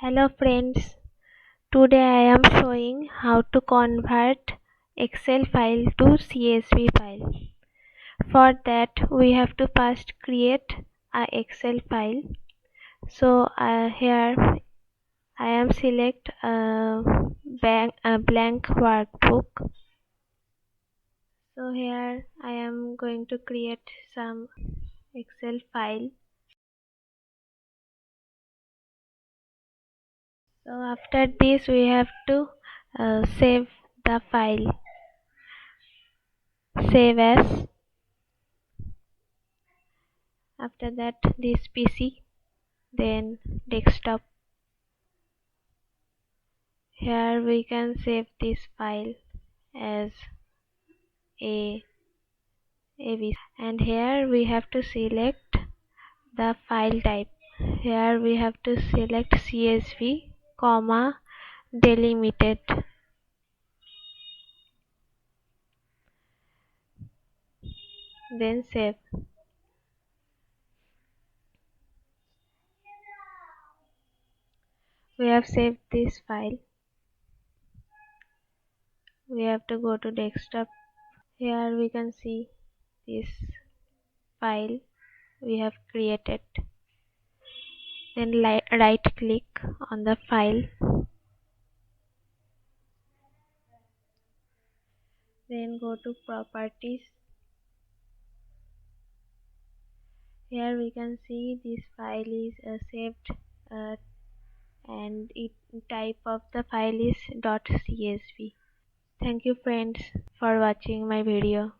Hello friends, today I am showing how to convert Excel file to CSV file. For that we have to first create a Excel file. So here I am select a blank workbook. So here I am going to create some Excel file. So after this we have to save the file. Save as. After that this PC, then desktop. Here we can save this file as a AV, and here we have to select the file type. Here we have to select CSV, comma delimited. Then save. We have saved this file. We have to go to desktop. Here we can see this file we have created. Then right click on the file, then go to properties. Here we can see this file is saved and it type of the file is .csv. Thank you friends for watching my video.